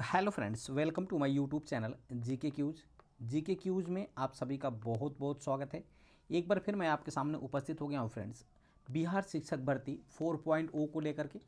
Hello friends, welcome to my YouTube channel GK quiz में आप सभी का बहुत बहुत स्वागत है। एक बार फिर मैं आपके सामने उपस्थित हो गया हूँ फ्रेंड्स, बिहार शिक्षक भर्ती 4.0 को लेकर के।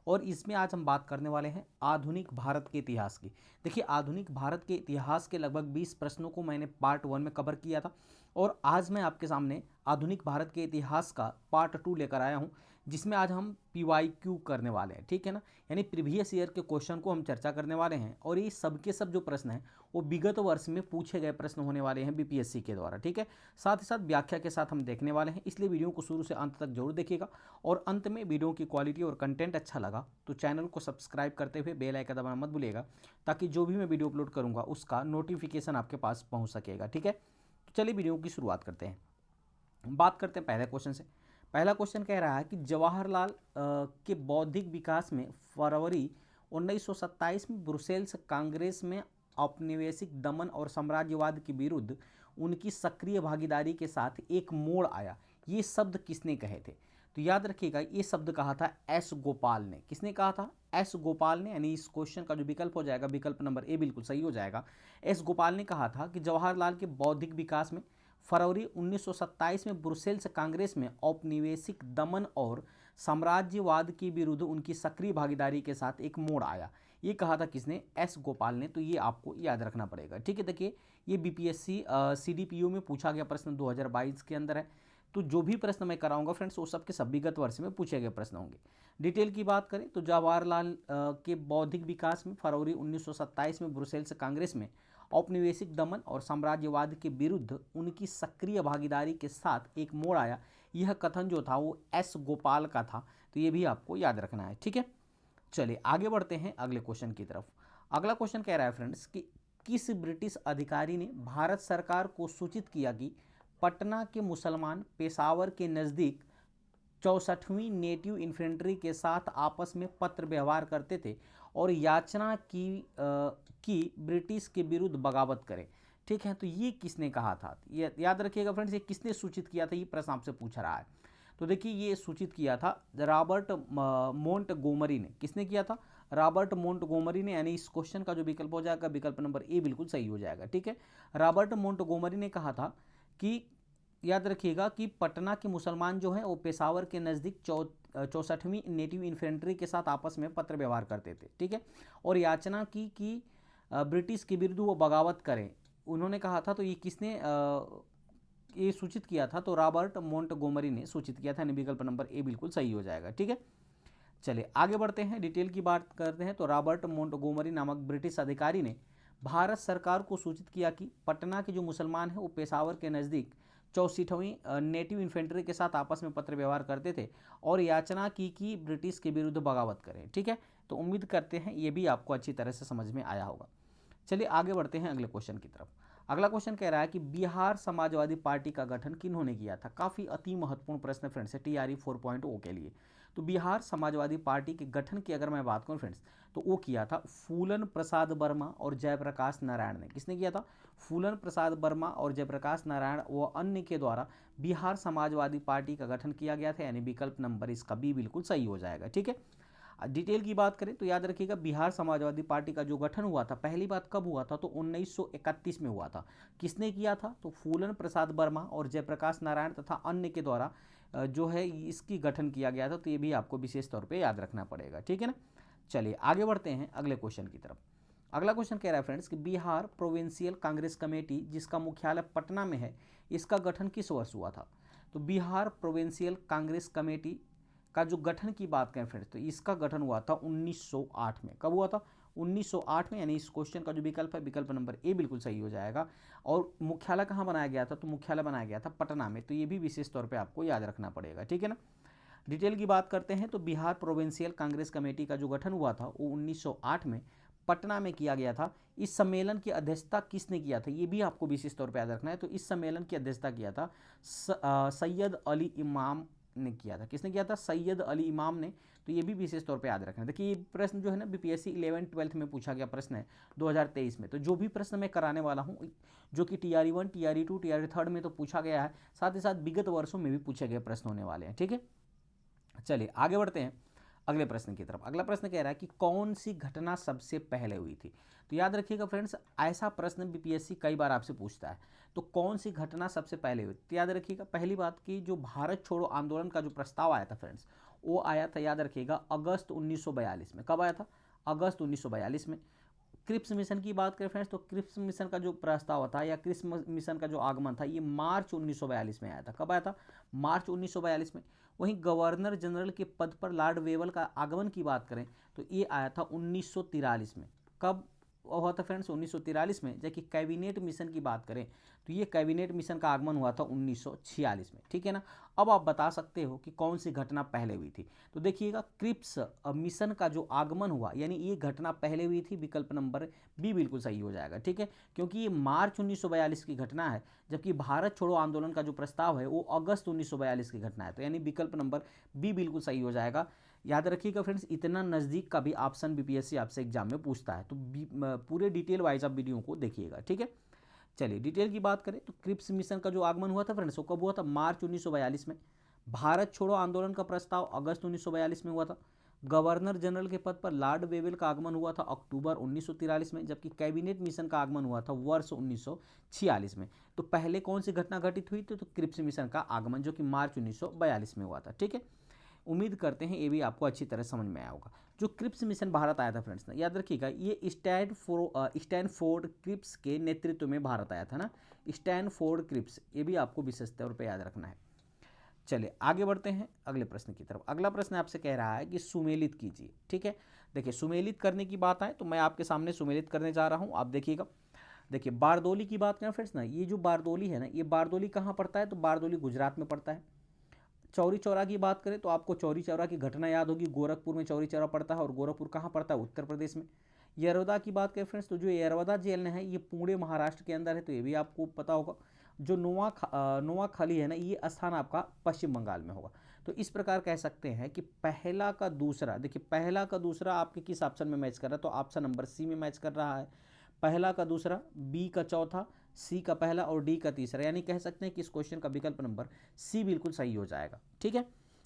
और इसमें आज हम बात करने वाले हैं आधुनिक भारत के इतिहास की। देखिए, आधुनिक भारत के इतिहास के लगभग 20 प्रश्नों को मैंने पार्ट 1 में कवर किया था और आज मैं आपके सामने आधुनिक भारत के इतिहास का पार्ट 2 लेकर आया हूँ, जिसमें आज हम PYQ करने वाले हैं। ठीक है ना, यानी प्रीवियस ईयर के क्वेश्चन को हम चर्चा करने वाले हैं और ये सबके सब जो प्रश्न हैं वो विगत वर्ष में पूछे गए प्रश्न होने वाले हैं BPSC के द्वारा। ठीक है, साथ ही साथ व्याख्या के साथ हम देखने वाले हैं, इसलिए वीडियो को शुरू से अंत तक जरूर देखिएगा। और अंत में वीडियो की क्वालिटी और कंटेंट अच्छा लगा तो चैनल को सब्सक्राइब करते हुए बेल आइकन दबाना मत भूलिएगा, ताकि जो भी मैं वीडियो अपलोड करूँगा उसका नोटिफिकेशन आपके पास पहुँच सकेगा। ठीक है, तो चलिए वीडियो की शुरुआत करते हैं। बात करते हैं पहले क्वेश्चन से। पहला क्वेश्चन कह रहा है कि जवाहरलाल के बौद्धिक विकास में फरवरी 1927 में ब्रुसेल्स कांग्रेस में औपनिवेशिक दमन और साम्राज्यवाद के विरुद्ध उनकी सक्रिय भागीदारी के साथ एक मोड़ आया। ये शब्द किसने कहे थे? तो याद रखिएगा, ये शब्द कहा था एस गोपाल ने। किसने कहा था? एस गोपाल ने। यानी इस क्वेश्चन का जो विकल्प हो जाएगा, विकल्प नंबर ए बिल्कुल सही हो जाएगा। एस गोपाल ने कहा था कि जवाहरलाल के बौद्धिक विकास में फरवरी 1927 में ब्रुसेल्स कांग्रेस में औपनिवेशिक दमन और साम्राज्यवाद के विरुद्ध उनकी सक्रिय भागीदारी के साथ एक मोड़ आया। ये कहा था किसने? एस गोपाल ने। तो ये आपको याद रखना पड़ेगा। ठीक है, देखिए ये BPSC CDPO में पूछा गया प्रश्न 2022 के अंदर है। तो जो भी प्रश्न मैं कराऊंगा फ्रेंड्स, वो सबके सब विगत वर्ष में पूछे गए प्रश्न होंगे। डिटेल की बात करें तो जवाहरलाल के बौद्धिक विकास में फरवरी 1927 में ब्रुसेल्स कांग्रेस में औपनिवेशिक दमन और साम्राज्यवाद के विरुद्ध उनकी सक्रिय भागीदारी के साथ एक मोड़ आया। यह कथन जो था वो एस गोपाल का था। तो ये भी आपको याद रखना है। ठीक है, चलिए आगे बढ़ते हैं अगले क्वेश्चन की तरफ। अगला क्वेश्चन कह रहा है फ्रेंड्स कि किस ब्रिटिश अधिकारी ने भारत सरकार को सूचित किया कि पटना के मुसलमान पेशावर के नज़दीक 64वीं नेटिव इन्फेंट्री के साथ आपस में पत्र व्यवहार करते थे और याचना की ब्रिटिश के विरुद्ध बगावत करें। ठीक है, तो ये किसने कहा था? ये याद रखिएगा फ्रेंड्स, ये किसने सूचित किया था, ये प्रश्न आपसे पूछ रहा है। तो देखिए, ये सूचित किया था रॉबर्ट मोंटगोमरी ने। किसने किया था? रॉबर्ट मोंटगोमरी ने। यानी इस क्वेश्चन का जो विकल्प हो जाएगा, विकल्प नंबर ए बिल्कुल सही हो जाएगा। ठीक है, रॉबर्ट मोंटगोमरी ने कहा था कि याद रखिएगा कि पटना के मुसलमान जो हैं वो पेशावर के नज़दीक 64वीं नेटिव इन्फेंट्री के साथ आपस में पत्र व्यवहार करते थे। ठीक है, और याचना की कि ब्रिटिश के विरुद्ध वो बगावत करें, उन्होंने कहा था। तो ये किसने ये सूचित किया था? तो रॉबर्ट मोंटगोमरी ने सूचित किया था। यानी विकल्प नंबर ए बिल्कुल सही हो जाएगा। ठीक है, चलिए आगे बढ़ते हैं, डिटेल की बात करते हैं। तो रॉबर्ट मोंटगोमरी नामक ब्रिटिश अधिकारी ने भारत सरकार को सूचित किया कि पटना के जो मुसलमान हैं वो पेशावर के नज़दीक 64वीं नेटिव इन्फेंट्री के साथ आपस में पत्र व्यवहार करते थे और याचना की कि ब्रिटिश के विरुद्ध बगावत करें। ठीक है, तो उम्मीद करते हैं ये भी आपको अच्छी तरह से समझ में आया होगा। चलिए आगे बढ़ते हैं अगले क्वेश्चन की तरफ। अगला क्वेश्चन कह रहा है कि बिहार समाजवादी पार्टी का गठन किन्होंने किया था? काफ़ी अति महत्वपूर्ण प्रश्न फ्रेंड्स है TRE 4.0 के लिए। तो बिहार समाजवादी पार्टी के गठन की अगर मैं बात करूं फ्रेंड्स, तो वो किया था फूलन प्रसाद वर्मा और जयप्रकाश नारायण ने। किसने किया था? फूलन प्रसाद वर्मा और जयप्रकाश नारायण व अन्य के द्वारा बिहार समाजवादी पार्टी का गठन किया गया था। यानी विकल्प नंबर इसका बी बिल्कुल सही हो जाएगा। ठीक है, डिटेल की बात करें तो याद रखिएगा, बिहार समाजवादी पार्टी का जो गठन हुआ था, पहली बात कब हुआ था? तो 1931 में हुआ था। किसने किया था? तो फूलन प्रसाद वर्मा और जयप्रकाश नारायण तथा अन्य के द्वारा जो है इसकी गठन किया गया था। तो ये भी आपको विशेष तौर पे याद रखना पड़ेगा। ठीक है ना, चलिए आगे बढ़ते हैं अगले क्वेश्चन की तरफ। अगला क्वेश्चन कह रहा है फ्रेंड्स कि बिहार प्रोविंशियल कांग्रेस कमेटी, जिसका मुख्यालय पटना में है, इसका गठन किस वर्ष हुआ था? तो बिहार प्रोविंशियल कांग्रेस कमेटी का जो गठन की बात करें फ्रेंड्स, तो इसका गठन हुआ था 1908 में। कब हुआ था? 1908 में। यानी इस क्वेश्चन का जो विकल्प है, विकल्प नंबर ए बिल्कुल सही हो जाएगा। और मुख्यालय कहाँ बनाया गया था? तो मुख्यालय बनाया गया था पटना में। तो ये भी विशेष तौर पे आपको याद रखना पड़ेगा। ठीक है ना, डिटेल की बात करते हैं तो बिहार प्रोविंशियल कांग्रेस कमेटी का जो गठन हुआ था वो 1908 में पटना में किया गया था। इस सम्मेलन की अध्यक्षता किसने किया था? ये भी आपको विशेष तौर पे याद रखना है। तो इस सम्मेलन की अध्यक्षता किया था सैयद अली इमाम ने किया था। किसने किया था? सैयद अली इमाम ने। तो ये भी विशेष तौर पे याद रखना है। देखिए ये प्रश्न जो है ना, BPSC 11th-12th में पूछा गया प्रश्न है 2023 में। तो जो भी प्रश्न मैं कराने वाला हूँ, जो कि TRE 1, TRE 2, TRE 3 में तो पूछा गया है, साथ ही साथ विगत वर्षों में भी पूछे गए प्रश्न होने वाले हैं। ठीक है, चलिए आगे बढ़ते हैं। अगले प्रश्न की तरफ। अगला प्रश्न कह रहा है कि कौन सी घटना सबसे पहले हुई थी। तो याद रखिएगा फ्रेंड्स, ऐसा प्रश्न बीपीएससी कई बार आपसे पूछता है। तो कौन सी घटना सबसे पहले हुई, तो याद रखिएगा पहली बात कि जो भारत छोड़ो आंदोलन का जो प्रस्ताव आया था फ्रेंड्स, वो आया था, याद रखिएगा, अगस्त 1942 में। कब आया था? अगस्त 1942 में। क्रिप्स मिशन की बात करें फ्रेंड्स, तो क्रिप्स मिशन का जो प्रस्ताव था या क्रिप्स मिशन का जो आगमन था, ये मार्च 1942 में आया था। कब आया था? मार्च 1942 में। वहीं गवर्नर जनरल के पद पर लॉर्ड वेवल का आगमन की बात करें तो ये आया था 1943 में। कब हुआ था फ्रेंड्स? 1943 में। जबकि कैबिनेट मिशन की बात करें तो ये कैबिनेट मिशन का आगमन हुआ था 1946 में। ठीक है ना। अब आप बता सकते हो कि कौन सी घटना पहले हुई थी। तो देखिएगा, क्रिप्स मिशन का जो आगमन हुआ, यानी ये घटना पहले हुई थी, विकल्प नंबर बी बिल्कुल सही हो जाएगा। ठीक है, क्योंकि ये मार्च 1942 की घटना है, जबकि भारत छोड़ो आंदोलन का जो प्रस्ताव है वो अगस्त 1942 की घटना है। तो यानी विकल्प नंबर बी बिल्कुल सही हो जाएगा। याद रखिएगा फ्रेंड्स, इतना नज़दीक का भी ऑप्शन बीपीएससी आपसे एग्जाम में पूछता है, तो पूरे डिटेल वाइज आप वीडियो को देखिएगा। ठीक है, चलिए डिटेल की बात करें तो क्रिप्स मिशन का जो आगमन हुआ था फ्रेंड्स, वो कब हुआ था? मार्च 1942 में। भारत छोड़ो आंदोलन का प्रस्ताव अगस्त 1942 में हुआ था। गवर्नर जनरल के पद पर लॉर्ड वेवेल का आगमन हुआ था अक्टूबर 1943 में, जबकि कैबिनेट मिशन का आगमन हुआ था वर्ष 1946 में। तो पहले कौन सी घटना घटित हुई थी? तो क्रिप्स मिशन का आगमन, जो कि मार्च 1942 में हुआ था। ठीक है, उम्मीद करते हैं ये भी आपको अच्छी तरह समझ में आया होगा। जो क्रिप्स मिशन भारत आया था फ्रेंड्स, याद रखिएगा, ये स्टैनफोर्ड क्रिप्स के नेतृत्व में भारत आया था ना, स्टैनफोर्ड क्रिप्स, ये भी आपको विशेष तौर पर याद रखना है। चलिए आगे बढ़ते हैं अगले प्रश्न की तरफ। अगला प्रश्न आपसे कह रहा है कि सुमेलित कीजिए। ठीक है, देखिए सुमेलित करने की बात आए तो मैं आपके सामने सुमेलित करने जा रहा हूँ, आप देखिएगा। देखिए बारदोली की बात करें फ्रेंड्स ना, ये जो बारदोली है ना, ये बारदोली कहाँ पड़ता है? तो बारदोली गुजरात में पड़ता है। चौरी चौरा की बात करें तो आपको चौरी चौरा की घटना याद होगी, गोरखपुर में चौरी चौरा पड़ता है, और गोरखपुर कहाँ पड़ता है? उत्तर प्रदेश में। यरवदा की बात करें फ्रेंड्स, तो जो यरवदा जेल है ये पुणे महाराष्ट्र के अंदर है, तो ये भी आपको पता होगा। जो नोआखाली है ना, ये स्थान आपका पश्चिम बंगाल में होगा। तो इस प्रकार कह सकते हैं कि पहला का दूसरा, देखिए पहला का दूसरा आपके किस ऑप्शन में मैच कर रहा है? तो ऑप्शन नंबर सी में मैच कर रहा है। पहला का दूसरा, बी का चौथा, सी का पहला और डी का तीसरा, यानी कह सकते हैं कि इस क्वेश्चन का विकल्प नंबर सी बिल्कुल सही हो जाएगा। ठीक है,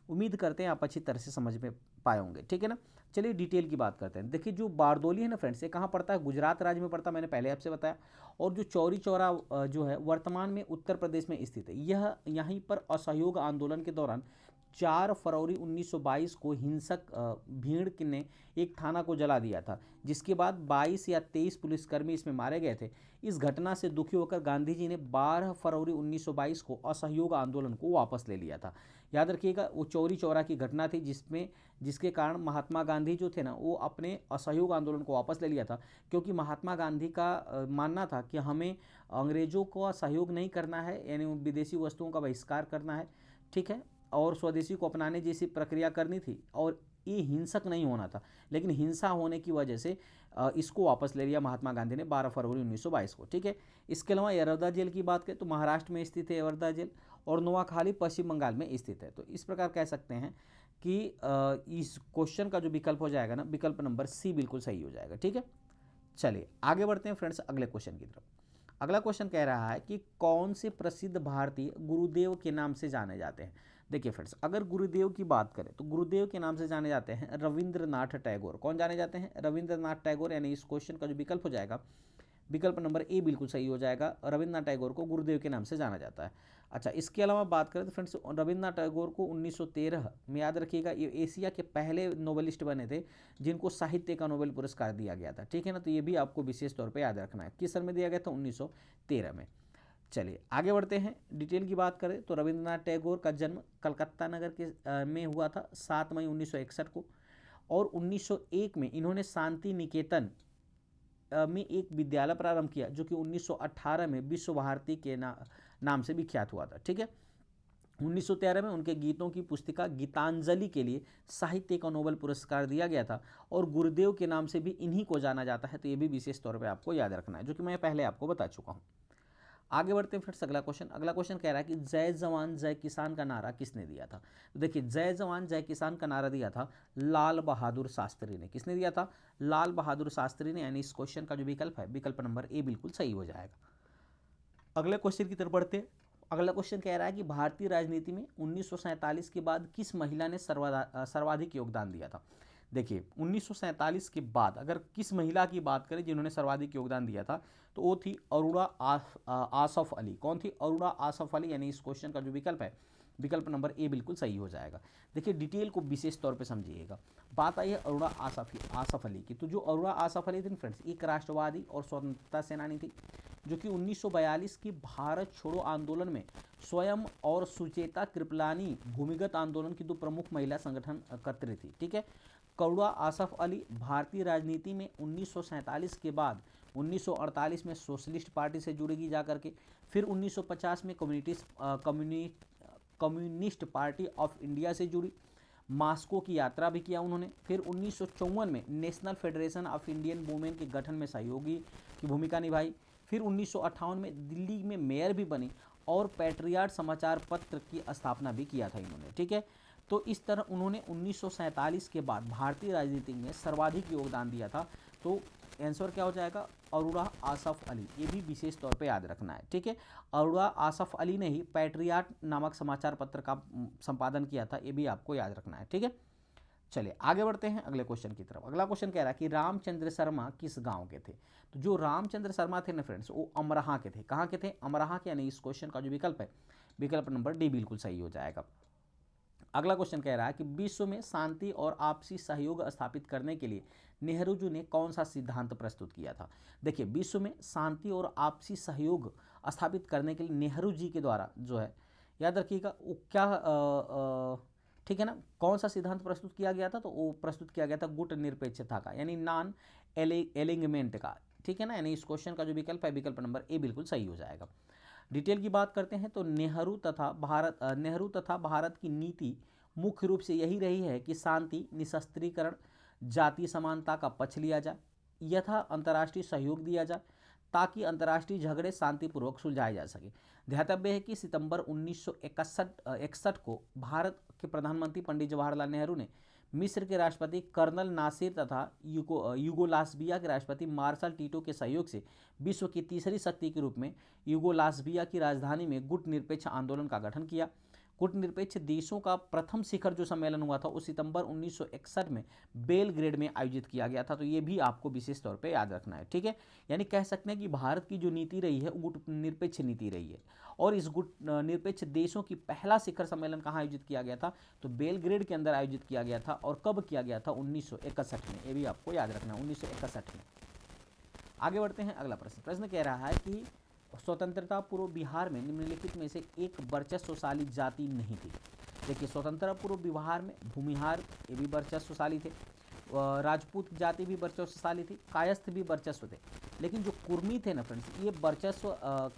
उम्मीद करते हैं आप अच्छी तरह से समझ में पाए होंगे। ठीक है ना, चलिए डिटेल की बात करते हैं। देखिए जो बारदोली है ना फ्रेंड्स, ये कहाँ पड़ता है? गुजरात राज्य में पड़ता है, मैंने पहले आपसे बताया। और जो चौरी चौरा जो है वर्तमान में उत्तर प्रदेश में स्थित है। यह यहीं पर असहयोग आंदोलन के दौरान 4 फरवरी 1922 को हिंसक भीड़ ने एक थाना को जला दिया था, जिसके बाद 22 या 23 पुलिसकर्मी इसमें मारे गए थे। इस घटना से दुखी होकर गांधी जी ने 12 फरवरी 1922 को असहयोग आंदोलन को वापस ले लिया था। याद रखिएगा, वो चौरी चौरा की घटना थी जिसके कारण महात्मा गांधी जो थे ना, वो अपने असहयोग आंदोलन को वापस ले लिया था। क्योंकि महात्मा गांधी का मानना था कि हमें अंग्रेजों को सहयोग नहीं करना है, यानी विदेशी वस्तुओं का बहिष्कार करना है। ठीक है, और स्वदेशी को अपनाने जैसी प्रक्रिया करनी थी, और ये हिंसक नहीं होना था। लेकिन हिंसा होने की वजह से इसको वापस ले लिया महात्मा गांधी ने 12 फरवरी 1922 को। ठीक है, इसके अलावा यरवदा जेल की बात करें तो महाराष्ट्र में स्थित है यरवदा जेल, और नोआखाली पश्चिम बंगाल में स्थित है। तो इस प्रकार कह सकते हैं कि इस क्वेश्चन का जो विकल्प हो जाएगा ना, विकल्प नंबर सी बिल्कुल सही हो जाएगा। ठीक है, चलिए आगे बढ़ते हैं फ्रेंड्स अगले क्वेश्चन की तरफ। अगला क्वेश्चन कह रहा है कि कौन से प्रसिद्ध भारतीय गुरुदेव के नाम से जाने जाते हैं। देखिए फ्रेंड्स, अगर गुरुदेव की बात करें तो गुरुदेव के नाम से जाने जाते हैं रविंद्रनाथ टैगोर। कौन जाने जाते हैं? रविंद्रनाथ टैगोर। यानी इस क्वेश्चन का जो विकल्प हो जाएगा, विकल्प नंबर ए बिल्कुल सही हो जाएगा। रविंद्रनाथ टैगोर को गुरुदेव के नाम से जाना जाता है। अच्छा, इसके अलावा बात करें तो फ्रेंड्स, रविंद्रनाथ टैगोर को 1913 में, याद रखिएगा, ये एशिया के पहले नोबलिस्ट बने थे जिनको साहित्य का नोबेल पुरस्कार दिया गया था। ठीक है ना, तो ये भी आपको विशेष तौर पर याद रखना है। किस सन में दिया गया था? 1913 में। चलिए आगे बढ़ते हैं, डिटेल की बात करें तो रविंद्रनाथ टैगोर का जन्म कलकत्ता नगर के में हुआ था 7 मई 1961 को, और 1901 में इन्होंने शांति निकेतन में एक विद्यालय प्रारंभ किया, जो कि 1918 में विश्व भारती के नाम से विख्यात हुआ था। ठीक है, 1913 में उनके गीतों की पुस्तिका गीतांजलि के लिए साहित्य का नोबेल पुरस्कार दिया गया था, और गुरुदेव के नाम से भी इन्हीं को जाना जाता है। तो ये भी विशेष तौर पे आपको याद रखना है, जो कि मैं पहले आपको बता चुका हूँ। आगे बढ़ते हैं फ्रेंड्स अगला क्वेश्चन कह रहा है कि जय जवान जय किसान का नारा किसने दिया था। तो देखिए, जय जवान जय किसान का नारा दिया था लाल बहादुर शास्त्री ने। किसने दिया था? लाल बहादुर शास्त्री ने। यानी इस क्वेश्चन का जो विकल्प है, विकल्प नंबर ए बिल्कुल सही हो जाएगा। अगले क्वेश्चन की तरफ बढ़ते हैं, अगला क्वेश्चन कह रहा है कि भारतीय राजनीति में 1947 के बाद किस महिला ने सर्वाधिक योगदान दिया था। देखिए 1947 के बाद अगर किस महिला की बात करें जिन्होंने सर्वाधिक योगदान दिया था तो वो थी अरुणा आसफ अली। कौन थी? अरुणा आसफ अली। यानी इस क्वेश्चन का जो विकल्प है, विकल्प नंबर ए बिल्कुल सही हो जाएगा। देखिए डिटेल को विशेष तौर पे समझिएगा। बात आई है अरुणा आसफ अली की। तो जो अरुणा आसफ अली थी फ्रेंड्स, एक राष्ट्रवादी और स्वतंत्रता सेनानी थी जो कि 1942 की भारत छोड़ो आंदोलन में स्वयं और सुचेता कृपलानी भूमिगत आंदोलन की दो प्रमुख महिला संगठन कर्त्री थी। ठीक है, करुणा आसफ अली भारतीय राजनीति में 1947 के बाद 1948 में सोशलिस्ट पार्टी से जुड़ेगी जाकर के, फिर 1950 में कम्युनिस्ट पार्टी ऑफ इंडिया से जुड़ी, मास्को की यात्रा भी किया उन्होंने, फिर 1954 में national federation of Indian women के गठन में सहयोगी की भूमिका निभाई, फिर 1958 में दिल्ली में मेयर भी बनी और पैट्रियाट समाचार पत्र की स्थापना भी किया था इन्होंने। ठीक है, तो इस तरह उन्होंने 1947 के बाद भारतीय राजनीति में सर्वाधिक योगदान दिया था। तो आंसर क्या हो जाएगा? अरुणा आसफ अली। ये भी विशेष तौर पे याद रखना है। ठीक है, अरुणा आसफ अली ने ही पैट्रियाट नामक समाचार पत्र का संपादन किया था, ये भी आपको याद रखना है। ठीक है, चलिए आगे बढ़ते हैं अगले क्वेश्चन की तरफ। अगला क्वेश्चन कह रहा है कि रामचंद्र शर्मा किस गांव के थे। तो जो रामचंद्र शर्मा थे ना फ्रेंड्स, वो अमरोहा के थे। कहाँ के थे? अमरोहा के। यानी इस क्वेश्चन का जो विकल्प है, विकल्प नंबर डी बिल्कुल सही हो जाएगा। अगला क्वेश्चन कह रहा है कि विश्व में शांति और आपसी सहयोग स्थापित करने के लिए नेहरू जी ने कौन सा सिद्धांत प्रस्तुत किया था। देखिए विश्व में शांति और आपसी सहयोग स्थापित करने के लिए नेहरू जी के द्वारा जो है, याद रखिएगा वो क्या ठीक है ना, कौन सा सिद्धांत प्रस्तुत किया गया था? तो वो प्रस्तुत किया गया था गुट निरपेक्षता का, यानी नॉन एलिंगमेंट का। ठीक है ना, यानी इस क्वेश्चन का जो विकल्प है, विकल्प नंबर ए बिल्कुल सही हो जाएगा। डिटेल की बात करते हैं तो नेहरू तथा भारत की नीति मुख्य रूप से यही रही है कि शांति, निशस्त्रीकरण, जातीय समानता का पक्ष लिया जाए, यथा अंतर्राष्ट्रीय सहयोग दिया जाए ताकि अंतर्राष्ट्रीय झगड़े शांतिपूर्वक सुलझाए जा सके। ध्यातव्य है कि सितंबर 1961 को भारत के प्रधानमंत्री पंडित जवाहरलाल नेहरू ने मिस्र के राष्ट्रपति कर्नल नासिर तथा यूगोस्लाविया के राष्ट्रपति मार्शल टीटो के सहयोग से विश्व की तीसरी शक्ति के रूप में यूगोस्लाविया की राजधानी में गुट निरपेक्ष आंदोलन का गठन किया। गुट-निरपेक्ष देशों का प्रथम शिखर जो सम्मेलन हुआ था वो सितंबर 1961 में बेलग्रेड में आयोजित किया गया था। तो ये भी आपको विशेष तौर पे याद रखना है। ठीक है, यानी कह सकते हैं कि भारत की जो नीति रही है वो गुट निरपेक्ष नीति रही है। और इस गुट निरपेक्ष देशों की पहला शिखर सम्मेलन कहाँ आयोजित किया गया था? तो बेलग्रेड के अंदर आयोजित किया गया था। और कब किया गया था? 1961 में। ये भी आपको याद रखना है, 1961 में। आगे बढ़ते हैं अगला प्रश्न। प्रश्न कह रहा है कि स्वतंत्रता पूर्व बिहार में निम्नलिखित में से एक वर्चस्वशाली जाति नहीं थी। देखिए स्वतंत्रता पूर्व बिहार में भूमिहार ये भी वर्चस्वशाली थे, राजपूत जाति भी वर्चस्वशाली थी, कायस्थ भी वर्चस्व थे, लेकिन जो कुर्मी थे ना फ्रेंड्स, ये वर्चस्व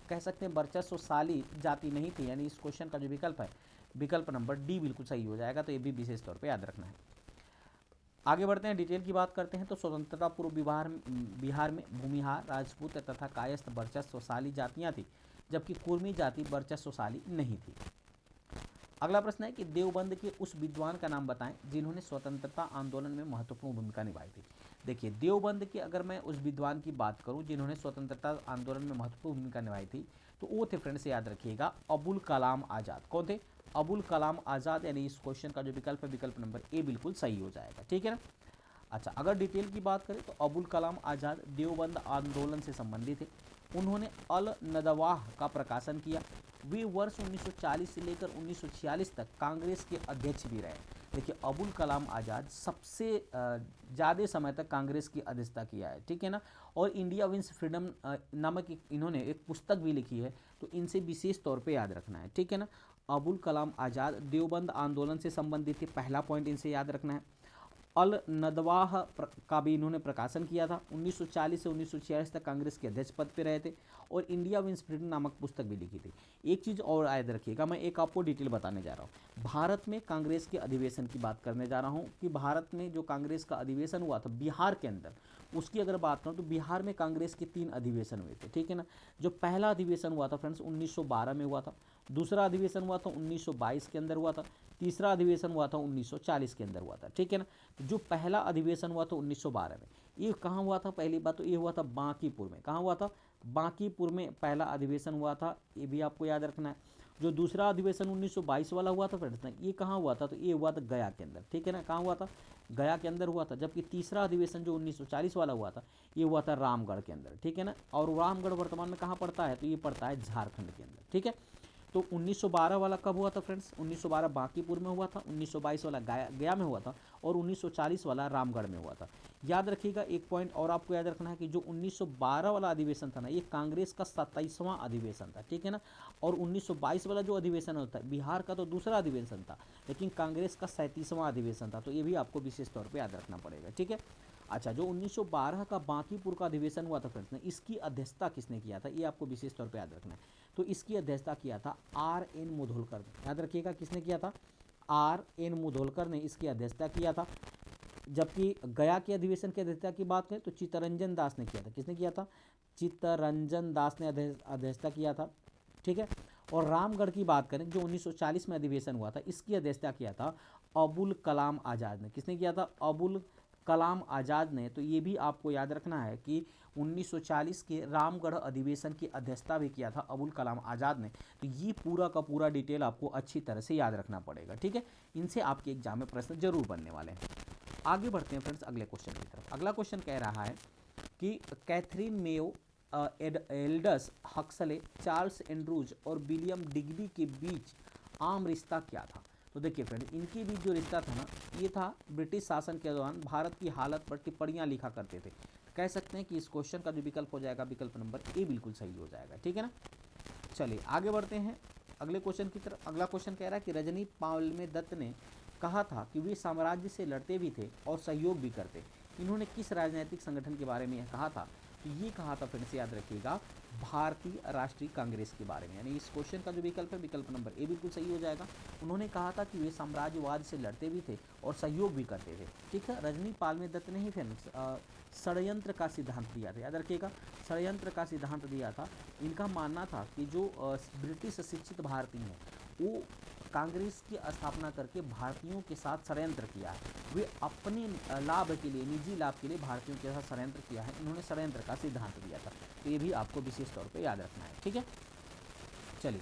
कह सकते हैं वर्चस्वशाली जाति नहीं थी। यानी इस क्वेश्चन का जो विकल्प है, विकल्प नंबर डी बिल्कुल सही हो जाएगा। तो ये भी विशेष तौर पर याद रखना है। आगे बढ़ते हैं, डिटेल की बात करते हैं। तो स्वतंत्रता पूर्व बिहार में भूमिहार, राजपूत तथा कायस्थ वर्चस्वशाली जातियां थी, जबकि कुर्मी जाति वर्चस्वशाली नहीं थी। अगला प्रश्न है कि देवबंद के उस विद्वान का नाम बताएं जिन्होंने स्वतंत्रता आंदोलन में महत्वपूर्ण भूमिका निभाई थी। देखिए देवबंद के अगर मैं उस विद्वान की बात करूं जिन्होंने स्वतंत्रता आंदोलन में महत्वपूर्ण भूमिका निभाई थी, तो वो थे फ्रेंड्स, याद रखिएगा, अबुल कलाम आज़ाद। कौन थे? अबुल कलाम आज़ाद। यानी इस क्वेश्चन का जो विकल्प है, विकल्प नंबर ए बिल्कुल सही हो जाएगा। ठीक है ना। अच्छा, अगर डिटेल की बात करें तो अबुल कलाम आज़ाद देवबंद आंदोलन से संबंधित है। उन्होंने अल नदवाह का प्रकाशन किया। वे वर्ष 1940 से लेकर 1946 तक कांग्रेस के अध्यक्ष भी रहे। देखिए अबुल कलाम आज़ाद सबसे ज़्यादा समय तक कांग्रेस की अध्यक्षता किया है। ठीक है ना। और इंडिया विंस फ्रीडम नामक इन्होंने एक पुस्तक भी लिखी है। तो इनसे विशेष तौर पे याद रखना है। ठीक है ना। अबुल कलाम आज़ाद देवबंद आंदोलन से संबंधित है, पहला पॉइंट इनसे याद रखना है। अल नदवाह का भी इन्होंने प्रकाशन किया था। 1940 से 1946 तक कांग्रेस के अध्यक्ष पद पे रहे थे और इंडिया विंस फ्रीडम नामक पुस्तक भी लिखी थी। एक चीज़ और याद रखिएगा, मैं एक आपको डिटेल बताने जा रहा हूँ। भारत में कांग्रेस के अधिवेशन की बात करने जा रहा हूँ कि भारत में जो कांग्रेस का अधिवेशन हुआ था बिहार के अंदर, उसकी अगर बात करूँ तो बिहार में कांग्रेस के 3 अधिवेशन हुए थे। ठीक है ना। जो पहला अधिवेशन हुआ था फ्रेंड्स 1912 में हुआ था, दूसरा अधिवेशन हुआ था 1922 के अंदर हुआ था, तीसरा अधिवेशन हुआ था 1940 के अंदर हुआ था। ठीक है ना। तो जो पहला अधिवेशन हुआ था 1912 में, ये कहाँ हुआ था? पहली बात तो ये हुआ था बांकीपुर में। कहाँ हुआ था? बांकीपुर में पहला अधिवेशन हुआ था, ये भी आपको याद रखना है। जो दूसरा अधिवेशन 1922 वाला हुआ था फ्रेंड्स, ये कहाँ हुआ था? तो ये हुआ था गया के अंदर, ठीक है ना। कहाँ हुआ था? गया के अंदर हुआ था। जबकि तीसरा अधिवेशन जो 1940 वाला हुआ था, ये हुआ था रामगढ़ के अंदर, ठीक है ना। और रामगढ़ वर्तमान में कहाँ पड़ता है? तो ये पड़ता है झारखंड के अंदर, ठीक है। तो 1912 वाला कब हुआ था फ्रेंड्स? 1912 बांकीपुर में हुआ था, 1922 वाला गया में हुआ था, और 1940 वाला रामगढ़ में हुआ था। याद रखिएगा, एक पॉइंट और आपको याद रखना है कि जो 1912 वाला अधिवेशन था ना, ये कांग्रेस का 27वां अधिवेशन था, ठीक है ना। और 1922 वाला जो अधिवेशन होता है, बिहार का तो दूसरा अधिवेशन था, लेकिन कांग्रेस का 37वां अधिवेशन था। तो ये भी आपको विशेष तौर पर याद रखना पड़ेगा, ठीक है। अच्छा, जो 1912 का बांकीपुर का अधिवेशन हुआ था फ्रेंड्स ने, इसकी अध्यक्षता किसने किया था? ये आपको विशेष तौर पे याद रखना है। तो इसकी अध्यक्षता किया था R.N. मुधोलकर ने। याद रखिएगा, किसने किया था? R.N. मुधोलकर ने इसकी अध्यक्षता किया था। जबकि गया के अधिवेशन की अध्यक्षता की बात करें तो चित्तरंजन दास ने किया था। किसने किया था? चित्तरंजन दास ने अध्यक्षता किया था, ठीक है। और रामगढ़ की बात करें, जो 1940 में अधिवेशन हुआ था, इसकी अध्यक्षता किया था अबुल कलाम आज़ाद ने। किसने किया था? अबुल कलाम आज़ाद ने। तो ये भी आपको याद रखना है कि 1940 के रामगढ़ अधिवेशन की अध्यक्षता भी किया था अबुल कलाम आज़ाद ने। तो ये पूरा का पूरा डिटेल आपको अच्छी तरह से याद रखना पड़ेगा, ठीक है। इनसे आपके एग्जाम में प्रश्न जरूर बनने वाले हैं। आगे बढ़ते हैं फ्रेंड्स अगले क्वेश्चन की तरफ। अगला क्वेश्चन कह रहा है कि Catherine Mayo, Aldous Huxley, Charles Andrews और विलियम डिग्बी के बीच आम रिश्ता क्या था? तो देखिए फ्रेंड, इनके बीच जो रिश्ता था ना, ये था ब्रिटिश शासन के दौरान भारत की हालत पर टिप्पणियां लिखा करते थे। कह सकते हैं कि इस क्वेश्चन का जो विकल्प हो जाएगा, विकल्प नंबर ए बिल्कुल सही हो जाएगा, ठीक है ना। चलिए आगे बढ़ते हैं अगले क्वेश्चन की तरफ। अगला क्वेश्चन कह रहा है कि रजनी पालमे दत्त ने कहा था कि वे साम्राज्य से लड़ते भी थे और सहयोग भी करते। इन्होंने किस राजनीतिक संगठन के बारे में कहा था? तो ये कहा था फ्रेंड्स, याद रखिएगा, भारतीय राष्ट्रीय कांग्रेस के बारे में। यानी इस क्वेश्चन का जो विकल्प है, विकल्प नंबर ए बिल्कुल सही हो जाएगा। उन्होंने कहा था कि वे साम्राज्यवाद से लड़ते भी थे और सहयोग भी करते थे, ठीक है। रजनी पालमे दत्त ने ही फ्रेंड्स षड्यंत्र का सिद्धांत दिया था। याद रखिएगा, षड्यंत्र का सिद्धांत दिया था। इनका मानना था कि जो ब्रिटिश शिक्षित भारतीय हैं, वो कांग्रेस की स्थापना करके भारतीयों के साथ षड्यंत्र किया है। वे अपने लाभ के लिए, निजी लाभ के लिए भारतीयों के साथ षड्यंत्र किया है। इन्होंने षड्यंत्र का सिद्धांत दिया था। तो ये भी आपको विशेष तौर पे याद रखना है, ठीक है। चलिए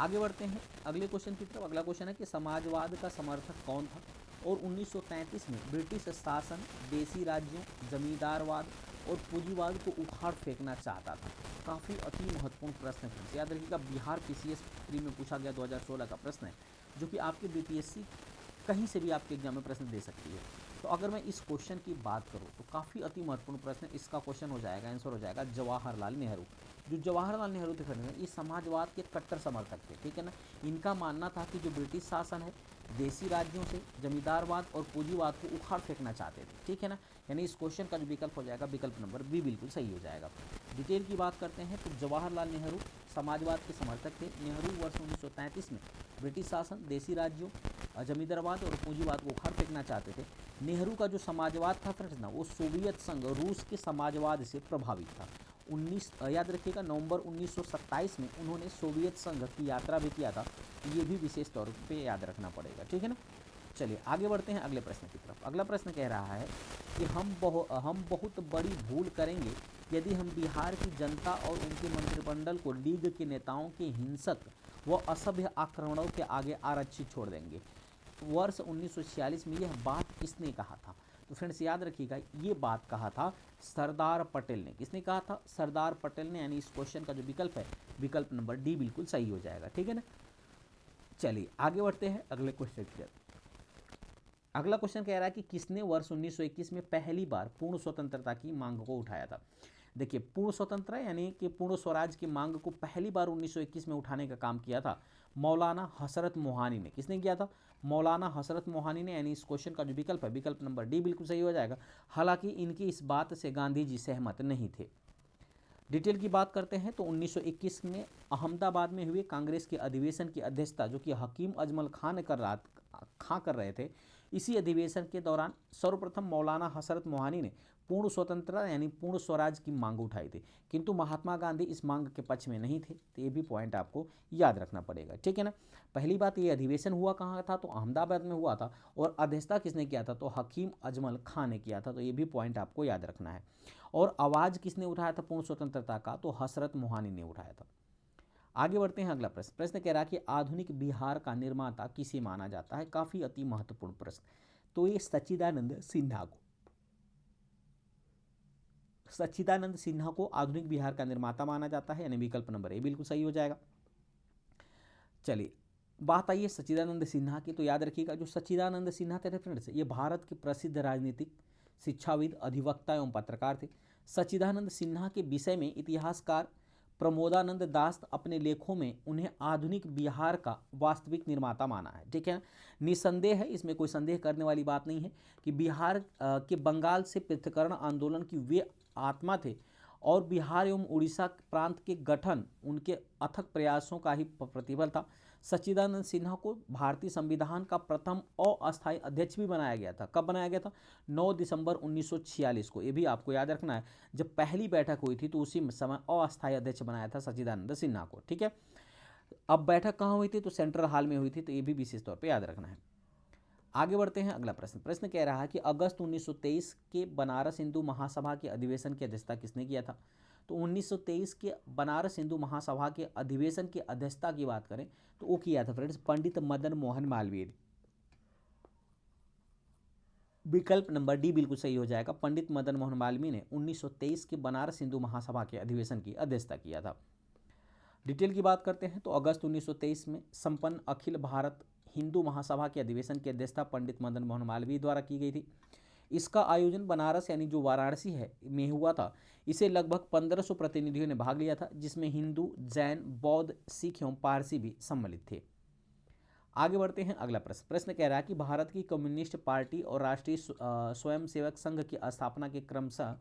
आगे बढ़ते हैं अगले क्वेश्चन की तरफ। अगला क्वेश्चन है कि समाजवाद का समर्थक कौन था और 1933 में ब्रिटिश शासन देसी राज्यों, जमींदारवाद और पूंजीवाद को उखाड़ फेंकना चाहता था? काफ़ी अति महत्वपूर्ण प्रश्न है। याद रखिएगा, बिहार PCS प्री में पूछा गया 2016 का प्रश्न है, जो कि आपके BPSC कहीं से भी आपके एग्जाम में प्रश्न दे सकती है। तो अगर मैं इस क्वेश्चन की बात करूं तो काफ़ी अति महत्वपूर्ण प्रश्न है। इसका क्वेश्चन हो जाएगा, आंसर हो जाएगा जवाहरलाल नेहरू। जो जवाहरलाल नेहरू थे ये समाजवाद के कट्टर समर्थक थे, ठीक है ना। इनका मानना था कि जो ब्रिटिश शासन है, देसी राज्यों से जमींदारवाद और पूंजीवाद को उखाड़ फेंकना चाहते थे, ठीक है ना। यानी इस क्वेश्चन का जो विकल्प हो जाएगा, विकल्प नंबर बी बिल्कुल सही हो जाएगा। डिटेल की बात करते हैं तो जवाहरलाल नेहरू समाजवाद के समर्थक थे। नेहरू वर्ष 1933 में ब्रिटिश शासन, देसी राज्यों, जमींदारवाद और पूंजीवाद को उखाड़ फेंकना चाहते थे। नेहरू का जो समाजवाद था फ्रेंड्स ना, वो सोवियत संघ, रूस के समाजवाद से प्रभावित था। याद रखिएगा, नवंबर 1927 में उन्होंने सोवियत संघ की यात्रा भी किया था। ये भी विशेष तौर पे याद रखना पड़ेगा, ठीक है ना। चलिए आगे बढ़ते हैं अगले प्रश्न की तरफ। अगला प्रश्न कह रहा है कि हम बहुत बड़ी भूल करेंगे यदि हम बिहार की जनता और उनके मंत्रिमंडल को लीग के नेताओं के हिंसक व असभ्य आक्रमणों के आगे आरक्षित छोड़ देंगे। वर्ष 1946 में यह बात किसने कहा था? तो फ्रेंड्स याद रखिएगा, ये बात कहा था सरदार पटेल ने। किसने कहा था? सरदार पटेल ने। यानी इस क्वेश्चन का जो विकल्प है, विकल्प नंबर डी बिल्कुल सही हो जाएगा, ठीक है ना। चलिए आगे बढ़ते हैं अगले क्वेश्चन की तरफ। अगला क्वेश्चन कह रहा है कि किसने वर्ष 1921 में पहली बार पूर्ण स्वतंत्रता की मांग को उठाया था? देखिए, पूर्ण स्वतंत्रता यानी कि पूर्ण स्वराज की मांग को पहली बार 1921 में उठाने का काम किया था मौलाना हसरत मोहानी ने। किसने किया था? मौलाना हसरत मोहानी ने। यानी इस क्वेश्चन का जो विकल्प है, विकल्प नंबर डी बिल्कुल सही हो जाएगा। हालांकि इनकी इस बात से गांधी जी सहमत नहीं थे। डिटेल की बात करते हैं तो 1921 में अहमदाबाद में हुए कांग्रेस के अधिवेशन की अध्यक्षता, जो कि हकीम अजमल खान कर रहे थे, इसी अधिवेशन के दौरान सर्वप्रथम मौलाना हसरत मोहानी ने पूर्ण स्वतंत्रता यानी पूर्ण स्वराज की मांग उठाई थी, किंतु महात्मा गांधी इस मांग के पक्ष में नहीं थे। तो ये भी पॉइंट आपको याद रखना पड़ेगा, ठीक है ना। पहली बात, ये अधिवेशन हुआ कहाँ था, तो अहमदाबाद में हुआ था, और अध्यक्षता किसने किया था, तो हकीम अजमल खां ने किया था। तो ये भी पॉइंट आपको याद रखना है। और आवाज़ किसने उठाया था पूर्ण स्वतंत्रता का, तो हसरत मोहानी ने उठाया था। आगे बढ़ते हैं, अगला प्रश्न। प्रश्न कह रहा है कि आधुनिक बिहार का निर्माता किसे माना जाता है। काफी अति महत्वपूर्ण प्रश्न। तो ये सच्चिदानंद सिन्हा को आधुनिक बिहार का निर्माता माना जाता है, यानी विकल्प नंबर ए बिल्कुल सही हो जाएगा। चलिए बात आई है सच्चिदानंद सिन्हा की, तो याद रखिएगा जो सच्चिदानंद सिन्हा थे फ्रेंड्स, ये भारत के प्रसिद्ध राजनीतिक, शिक्षाविद, अधिवक्ता एवं पत्रकार थे। सच्चिदानंद सिन्हा के विषय में इतिहासकार प्रमोदानंद दास अपने लेखों में उन्हें आधुनिक बिहार का वास्तविक निर्माता माना है, ठीक है। निसंदेह है, इसमें कोई संदेह करने वाली बात नहीं है कि बिहार के बंगाल से पृथक्करण आंदोलन की वे आत्मा थे, और बिहार एवं उड़ीसा प्रांत के गठन उनके अथक प्रयासों का ही प्रतिफल था। सच्चिदानंद सिन्हा को भारतीय संविधान का प्रथम अस्थायी अध्यक्ष भी बनाया गया था। कब बनाया गया था, 9 दिसंबर 1946 को। ये भी आपको याद रखना है, जब पहली बैठक हुई थी तो उसी समय अस्थायी अध्यक्ष बनाया था सच्चिदानंद सिन्हा को, ठीक है। अब बैठक कहाँ हुई थी, तो सेंट्रल हॉल में हुई थी। तो ये भी विशेष तौर पर याद रखना है। आगे बढ़ते हैं, अगला प्रश्न। प्रश्न कह रहा है कि अगस्त 1923 के बनारस हिंदू महासभा के अधिवेशन की अध्यक्षता किसने किया था। तो 1923 के बनारस हिंदू महासभा के अधिवेशन की अध्यक्षता की बात करें तो वो किया था फ्रेंड्स पंडित मदन मोहन मालवीय ने। विकल्प नंबर डी बिल्कुल सही हो जाएगा। पंडित मदन मोहन मालवीय ने 1923 के बनारस हिंदू महासभा के अधिवेशन की अध्यक्षता किया था। डिटेल की बात करते हैं तो अगस्त 1923 में संपन्न अखिल भारत हिंदू महासभा के अधिवेशन की अध्यक्षता पंडित मदन मोहन मालवीय द्वारा की गई थी। इसका आयोजन बनारस यानी जो वाराणसी है में हुआ था। इसे लगभग 1500 प्रतिनिधियों ने भाग लिया था, जिसमें हिंदू, जैन, बौद्ध, सिख एवं पारसी भी सम्मिलित थे। आगे बढ़ते हैं, अगला प्रश्न। प्रश्न कह रहा है कि भारत की कम्युनिस्ट पार्टी और राष्ट्रीय स्वयंसेवक संघ की स्थापना के क्रमशः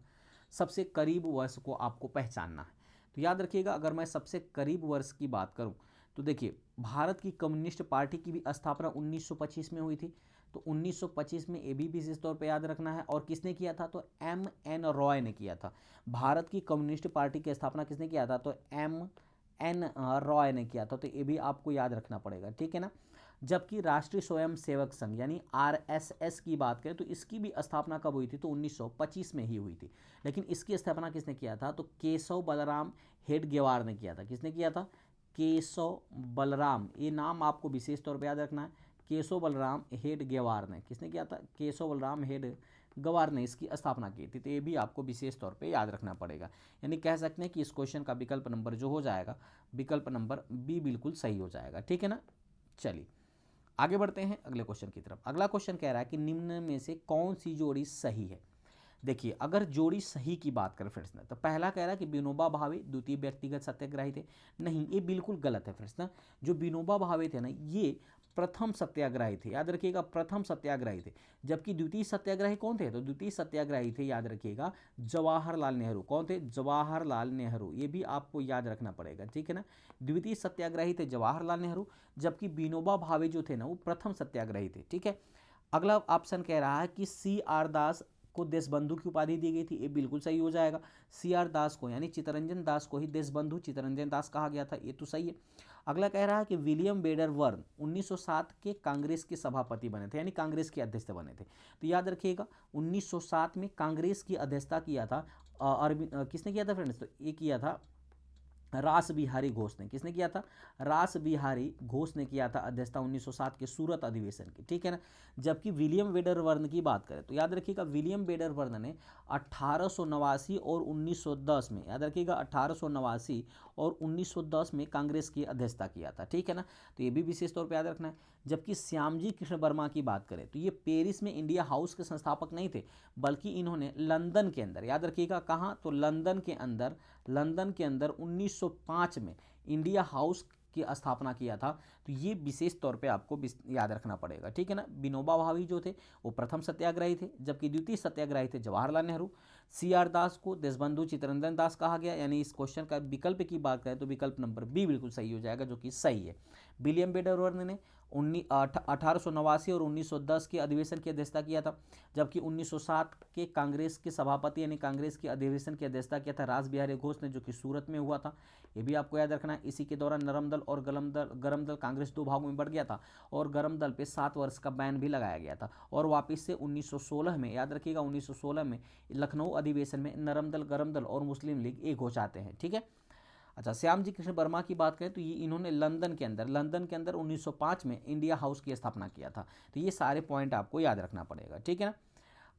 सबसे करीब वर्ष को आपको पहचानना है। तो याद रखिएगा, अगर मैं सबसे करीब वर्ष की बात करूं तो देखिए, भारत की कम्युनिस्ट पार्टी की भी स्थापना 1925 में हुई थी। तो 1925 में ये भी विशेष तौर पे याद रखना है। और किसने किया था, तो M.N. रॉय ने किया था। भारत की कम्युनिस्ट पार्टी की स्थापना किसने किया था, तो M.N. रॉय ने किया था। तो ये भी आपको याद रखना पड़ेगा, ठीक है ना। जबकि राष्ट्रीय स्वयं सेवक संघ यानी RSS की बात करें तो इसकी भी स्थापना कब हुई थी, तो 1925 में ही हुई थी। लेकिन इसकी स्थापना किसने किया था, तो केशव बलराम हेडगेवार ने किया था। किसने किया था, केशव बलराम, ये नाम आपको विशेष तौर पर याद रखना है। केशव बलराम हेडगेवार ने, किसने किया था, केशव बलराम हेडगेवार ने इसकी स्थापना की थी। तो ये भी आपको विशेष तौर पे याद रखना पड़ेगा। यानी कह सकते हैं कि इस क्वेश्चन का विकल्प नंबर जो हो जाएगा, विकल्प नंबर बी बिल्कुल सही हो जाएगा, ठीक है ना। चलिए आगे बढ़ते हैं अगले क्वेश्चन की तरफ। अगला क्वेश्चन कह रहा है कि निम्न में से कौन सी जोड़ी सही है। देखिए, अगर जोड़ी सही की बात करें फ्रेंड्स ना, तो पहला कह रहा है कि विनोबा भावे द्वितीय व्यक्तिगत सत्याग्रही थे। नहीं, ये बिल्कुल गलत है फ्रेंड्स ना। जो विनोबा भावे थे ना, ये प्रथम सत्याग्रही थे, याद रखिएगा, प्रथम सत्याग्रही थे। जबकि द्वितीय सत्याग्रही कौन थे, तो द्वितीय सत्याग्रही थे, याद रखिएगा, जवाहरलाल नेहरू। कौन थे, जवाहरलाल नेहरू। ये भी आपको याद रखना पड़ेगा, ठीक है ना। द्वितीय सत्याग्रही थे जवाहरलाल नेहरू, जबकि विनोबा भावे जो थे ना वो प्रथम सत्याग्रही थे, ठीक है। अगला ऑप्शन कह रहा है कि CR दास को देशबंधु की उपाधि दी गई थी। ये बिल्कुल सही हो जाएगा। CR दास को यानी चित्तरंजन दास को ही देशबंधु चित्तरंजन दास कहा गया था। ये तो सही है। अगला कह रहा है कि विलियम बेडर वर्न 1907 के कांग्रेस के सभापति बने थे, यानी कांग्रेस के अध्यक्ष बने थे। तो याद रखिएगा, 1907 में कांग्रेस की अध्यक्षता किया था किसने किया था फ्रेंड्स, तो ये किया था रास बिहारी घोष ने। किसने किया था, रास बिहारी घोष ने किया था अध्यक्षता 1907 के सूरत अधिवेशन की, ठीक है ना। जबकि विलियम वेडरवर्न की बात करें तो याद रखिएगा, विलियम वेडरवर्न ने 1889 और 1910 में, याद रखिएगा, 1889 और 1910 में कांग्रेस की अध्यक्षता किया था, ठीक है ना। तो ये भी विशेष तौर पर याद रखना है। जबकि श्यामजी कृष्ण वर्मा की बात करें तो ये पेरिस में इंडिया हाउस के संस्थापक नहीं थे, बल्कि इन्होंने लंदन के अंदर, याद रखिएगा कहाँ, तो लंदन के अंदर 1905 में इंडिया हाउस की स्थापना किया था। तो ये विशेष तौर पे आपको याद रखना पड़ेगा, ठीक है ना। विनोबा भावे जो थे वो प्रथम सत्याग्रही थे, जबकि द्वितीय सत्याग्रही थे जवाहरलाल नेहरू। CR दास को देशबंधु चित्तरंजन दास कहा गया। यानी इस क्वेश्चन का विकल्प की बात करें तो विकल्प नंबर बी बिल्कुल सही हो जाएगा, जो कि सही है। विलियम बेडरवर्न ने 1889 और 1910 के अधिवेशन की अध्यक्षता किया था, जबकि 1907 के कांग्रेस के सभापति यानी कांग्रेस के अधिवेशन की अध्यक्षता किया था रास बिहारी घोष ने, जो कि सूरत में हुआ था। ये भी आपको याद रखना है। इसी के दौरान नरम दल और गरम दल कांग्रेस दो भागों में बढ़ गया था और गरम दल पे 7 वर्ष का बैन भी लगाया गया था। और वापिस से 1916 में, याद रखिएगा 1916 में लखनऊ अधिवेशन में नरम दल, गरम दल और मुस्लिम लीग एक हो जाते हैं। ठीक है। अच्छा, श्याम जी कृष्ण वर्मा की बात करें तो ये इन्होंने लंदन के अंदर 1905 में इंडिया हाउस की स्थापना किया था। तो ये सारे पॉइंट आपको याद रखना पड़ेगा। ठीक है ना।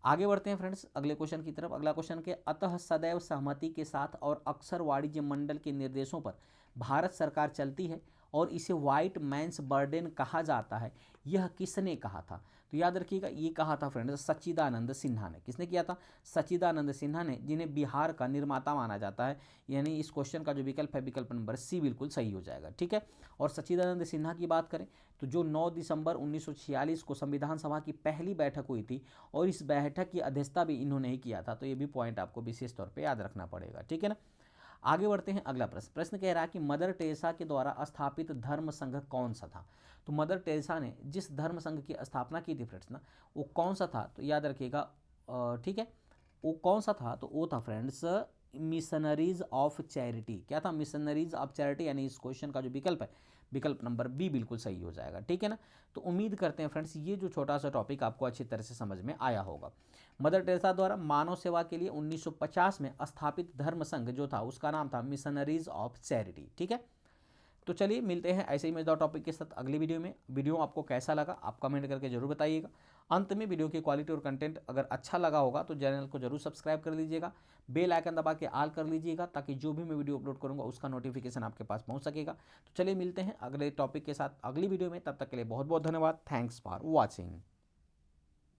आगे बढ़ते हैं फ्रेंड्स अगले क्वेश्चन की तरफ। अगला क्वेश्चन के अतः सदैव सहमति के साथ और अक्सर वाणिज्य मंडल के निर्देशों पर भारत सरकार चलती है और इसे व्हाइट मैंस बर्डन कहा जाता है, यह किसने कहा था? तो याद रखिएगा ये कहा था फ्रेंड्स सच्चिदानंद सिन्हा ने। किसने किया था? सच्चिदानंद सिन्हा ने, जिन्हें बिहार का निर्माता माना जाता है। यानी इस क्वेश्चन का जो विकल्प है, विकल्प नंबर सी बिल्कुल सही हो जाएगा। ठीक है। और सच्चिदानंद सिन्हा की बात करें तो जो 9 दिसंबर 1946 को संविधान सभा की पहली बैठक हुई थी और इस बैठक की अध्यक्षता भी इन्होंने ही किया था। तो ये भी पॉइंट आपको विशेष तौर पर याद रखना पड़ेगा। ठीक है ना। आगे बढ़ते हैं अगला प्रश्न कह रहा है कि मदर टेरेसा के द्वारा स्थापित धर्म संघ कौन सा था? तो मदर टेरेसा ने जिस धर्म संघ की स्थापना की थी फ्रेंड्स ना, वो कौन सा था? तो याद रखिएगा, ठीक है, वो कौन सा था? तो वो था फ्रेंड्स मिशनरीज ऑफ चैरिटी। क्या था? Missionaries of charity. यानी इस क्वेश्चन का जो विकल्प है, विकल्प नंबर बी बिल्कुल सही हो जाएगा। ठीक है ना। तो उम्मीद करते हैं फ्रेंड्स ये जो छोटा सा टॉपिक आपको अच्छी तरह से समझ में आया होगा। मदर टेरेसा द्वारा मानव सेवा के लिए 1950 में स्थापित धर्म संघ जो था उसका नाम था मिशनरीज ऑफ चैरिटी। ठीक है। तो चलिए मिलते हैं ऐसे ही मजेदार टॉपिक के साथ अगली वीडियो में। वीडियो आपको कैसा लगा आप कमेंट करके जरूर बताइएगा। अंत में वीडियो की क्वालिटी और कंटेंट अगर अच्छा लगा होगा तो चैनल को जरूर सब्सक्राइब कर लीजिएगा, बेल आइकन दबा के ऑल कर लीजिएगा, ताकि जो भी मैं वीडियो अपलोड करूंगा उसका नोटिफिकेशन आपके पास पहुंच सकेगा। तो चलिए मिलते हैं अगले टॉपिक के साथ अगली वीडियो में। तब तक के लिए बहुत बहुत धन्यवाद। Thanks for watching.